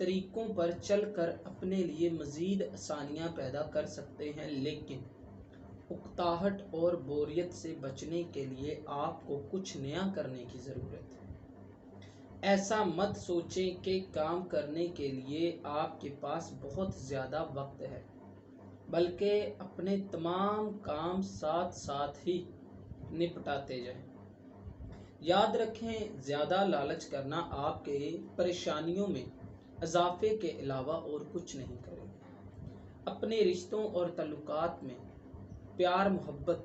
طریقوں پر چل کر اپنے لیے مزید آسانیاں پیدا کر سکتے ہیں، لیکن اکتاہٹ اور بوریت سے بچنے کے لیے آپ کو کچھ نیا کرنے کی ضرورت ہے۔ ایسا مت سوچیں کہ کام کرنے کے لیے آپ کے پاس بہت زیادہ وقت ہے، بلکہ اپنے تمام کام ساتھ ساتھ ہی نپٹاتے جائیں۔ یاد رکھیں، زیادہ لالچ کرنا آپ کے پریشانیوں میں اضافے کے علاوہ اور کچھ نہیں کرے گا۔ اپنے رشتوں اور تعلقات میں پیار محبت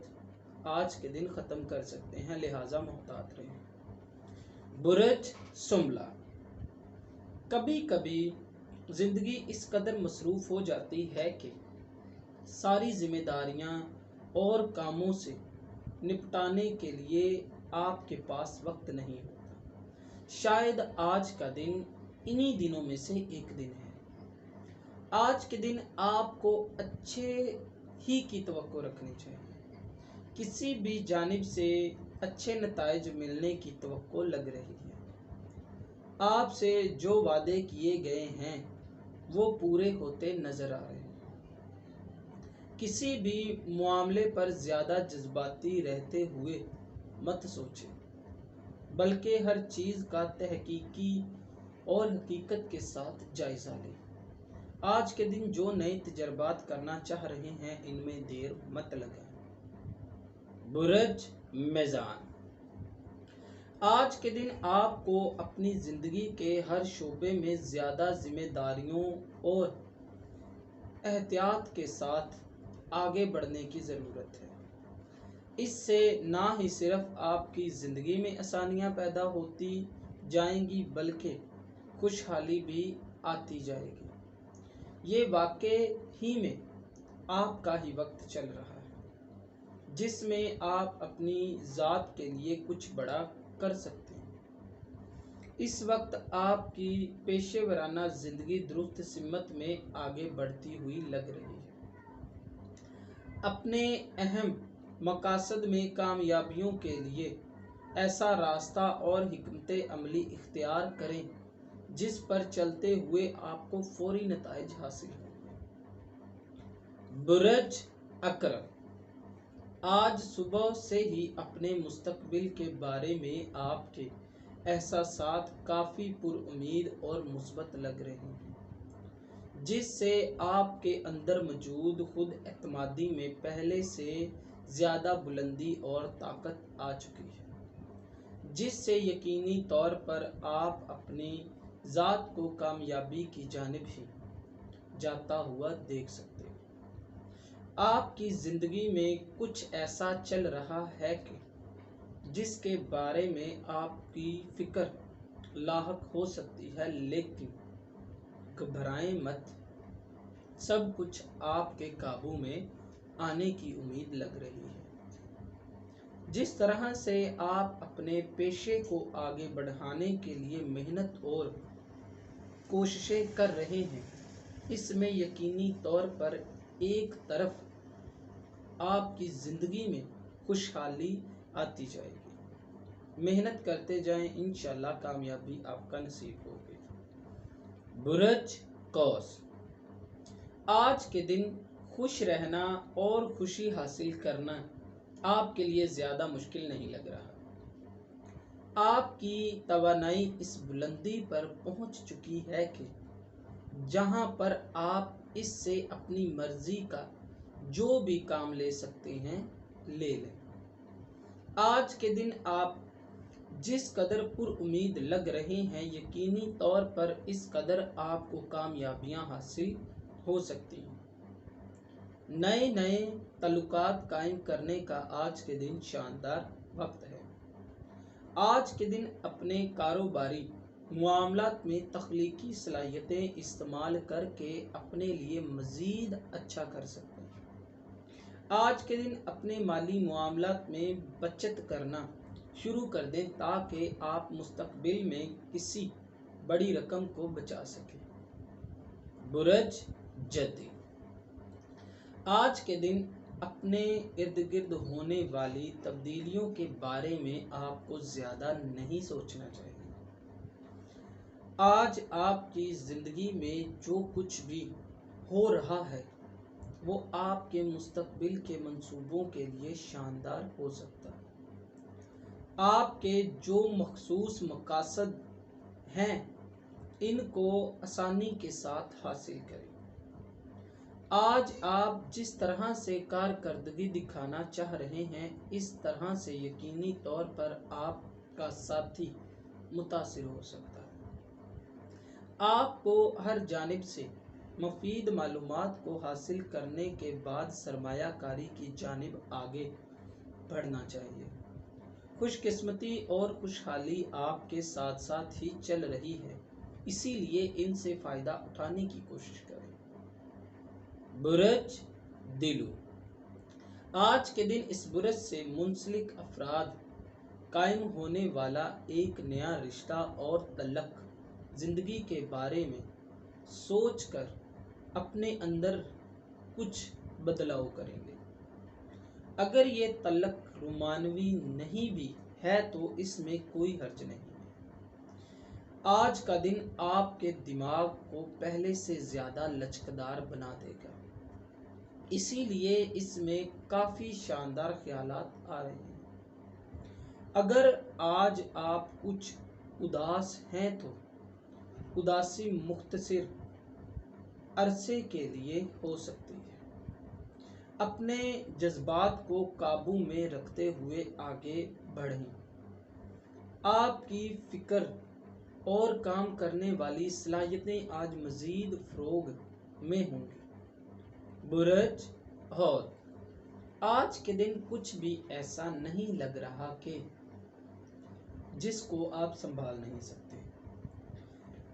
آج کے دن ختم کر سکتے ہیں، لہٰذا محتاط رہیں۔ برج سنبلہ، کبھی کبھی زندگی اس قدر مصروف ہو جاتی ہے کہ ساری ذمہ داریاں اور کاموں سے نپٹانے کے لیے آپ کے پاس وقت نہیں ہوتا۔ شاید آج کا دن انہی دنوں میں سے ایک دن ہے۔ آج کے دن آپ کو اچھے ہی کی توقع رکھنی چاہیے۔ کسی بھی جانب سے اچھے نتائج ملنے کی توقع لگ رہی ہے۔ آپ سے جو وعدے کیے گئے ہیں وہ پورے ہوتے نظر آ رہے ہیں۔ کسی بھی معاملے پر زیادہ جذباتی رہتے ہوئے مت سوچیں، بلکہ ہر چیز کا تحقیقی اور حقیقت کے ساتھ جائزہ لیں۔ آج کے دن جو نئے تجربات کرنا چاہ رہے ہیں ان میں دیر مت لگائیں۔ برج میزان، آج کے دن آپ کو اپنی زندگی کے ہر شعبے میں زیادہ ذمہ داریوں اور احتیاط کے ساتھ آگے بڑھنے کی ضرورت ہے۔ اس سے نہ ہی صرف آپ کی زندگی میں آسانیاں پیدا ہوتی جائیں گی بلکہ خوشحالی بھی آتی جائے گی۔ یہ واقعی ہی میں آپ کا ہی وقت چل رہا ہے جس میں آپ اپنی ذات کے لیے کچھ بڑا کر سکتے ہیں۔ اس وقت آپ کی پیشہ ورانہ زندگی درست سمت میں آگے بڑھتی ہوئی لگ رہی ہے۔ اپنے اہم مقاصد میں کامیابیوں کے لیے ایسا راستہ اور حکمت عملی اختیار کریں جس پر چلتے ہوئے آپ کو فوری نتائج حاصل ہوں۔ برج عقرب، آج صبح سے ہی اپنے مستقبل کے بارے میں آپ کے احساسات کافی پر امید اور مثبت لگ رہے ہیں، جس سے آپ کے اندر موجود خود اعتمادی میں پہلے سے زیادہ بلندی اور طاقت آ چکی ہے، جس سے یقینی طور پر آپ اپنی ذات کو کامیابی کی جانب ہی جاتا ہوا دیکھ سکتے ہیں۔ آپ کی زندگی میں کچھ ایسا چل رہا ہے کہ جس کے بارے میں آپ کی فکر لاحق ہو سکتی ہے، لیکن گھبرائیں مت، سب کچھ آپ کے قابو میں آنے کی امید لگ رہی ہے۔ جس طرح سے آپ اپنے پیشے کو آگے بڑھانے کے لیے محنت اور کوششیں کر رہے ہیں، اس میں یقینی طور پر ایک طرف آپ کی زندگی میں خوشحالی آتی جائے گی۔ محنت کرتے جائیں، انشاءاللہ کامیابی آپ کا نصیب ہوگی۔ برج قوس، آج کے دن خوش رہنا اور خوشی حاصل کرنا آپ کے لیے زیادہ مشکل نہیں لگ رہا۔ آپ کی توانائی اس بلندی پر پہنچ چکی ہے کہ جہاں پر آپ اس سے اپنی مرضی کا جو بھی کام لے سکتے ہیں لے لیں۔ آج کے دن آپ جس قدر پر امید لگ رہے ہیں، یقینی طور پر اس قدر آپ کو کامیابیاں حاصل ہو سکتی ہیں۔ نئے تعلقات قائم کرنے کا آج کے دن شاندار وقت ہے۔ آج کے دن اپنے کاروباری معاملات میں تخلیقی صلاحیتیں استعمال کر کے اپنے لیے مزید اچھا کر سکتے ہیں۔ آج کے دن اپنے مالی معاملات میں بچت کرنا شروع کر دیں تاکہ آپ مستقبل میں کسی بڑی رقم کو بچا سکیں۔ برج جدی، آج کے دن اپنے ارد گرد ہونے والی تبدیلیوں کے بارے میں آپ کو زیادہ نہیں سوچنا چاہیے۔ آج آپ کی زندگی میں جو کچھ بھی ہو رہا ہے وہ آپ کے مستقبل کے منصوبوں کے لیے شاندار ہو سکتا ہے۔ آپ کے جو مخصوص مقاصد ہیں ان کو آسانی کے ساتھ حاصل کریں۔ آج آپ جس طرح سے کارکردگی دکھانا چاہ رہے ہیں اس طرح سے یقینی طور پر آپ کا ساتھی متاثر ہو سکتا ہے۔ آپ کو ہر جانب سے مفید معلومات کو حاصل کرنے کے بعد سرمایہ کاری کی جانب آگے بڑھنا چاہیے۔ خوش قسمتی اور خوشحالی آپ کے ساتھ ساتھ ہی چل رہی ہے، اسی لیے ان سے فائدہ اٹھانے کی کوشش کریں۔ برج دلو، آج کے دن اس برج سے منسلک افراد قائم ہونے والا ایک نیا رشتہ اور تعلق زندگی کے بارے میں سوچ کر اپنے اندر کچھ بدلاؤ کریں گے۔ اگر یہ تعلق رومانوی نہیں بھی ہے تو اس میں کوئی حرج نہیں ہے۔ آج کا دن آپ کے دماغ کو پہلے سے زیادہ لچکدار بنا دے گا، اسی لیے اس میں کافی شاندار خیالات آ رہے ہیں۔ اگر آج آپ کچھ اداس ہیں تو اداسی مختصر عرصے کے لیے ہو سکتی ہے۔ اپنے جذبات کو قابو میں رکھتے ہوئے آگے بڑھیں۔ آپ کی فکر اور کام کرنے والی صلاحیتیں آج مزید فروغ میں ہوں گی۔ برج حوت، آج کے دن کچھ بھی ایسا نہیں لگ رہا کہ جس کو آپ سنبھال نہیں سکتے۔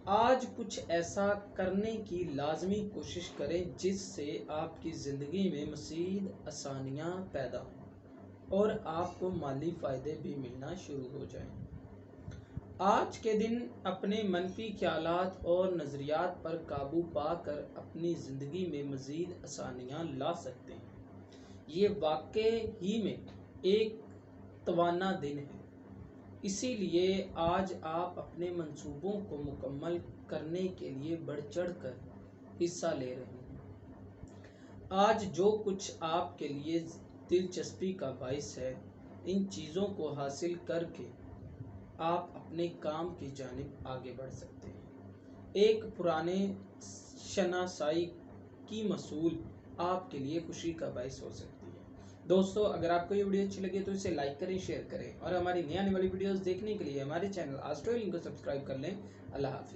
آج کچھ ایسا کرنے کی لازمی کوشش کریں جس سے آپ کی زندگی میں مزید آسانیاں پیدا ہوں اور آپ کو مالی فائدے بھی ملنا شروع ہو جائیں۔ آج کے دن اپنے منفی خیالات اور نظریات پر قابو پا کر اپنی زندگی میں مزید آسانیاں لا سکتے ہیں۔ یہ واقعی میں ایک توانا دن ہے، اسی لیے آج آپ اپنے منصوبوں کو مکمل کرنے کے لیے بڑھ چڑھ کر حصہ لے رہے ہیں۔ آج جو کچھ آپ کے لیے دلچسپی کا باعث ہے ان چیزوں کو حاصل کر کے آپ اپنے کام کی جانب آگے بڑھ سکتے ہیں۔ ایک پرانے شناسائی کی محصول آپ کے لیے خوشی کا باعث ہو سکتی ہے۔ دوستو، اگر آپ کو یہ ویڈیو اچھی لگے تو اسے لائک کریں، شیئر کریں اور ہماری نئی آنے والی ویڈیوز دیکھنے کے لیے ہمارے چینل آسٹرو علم کو سبسکرائب کر لیں۔ اللہ حافظ۔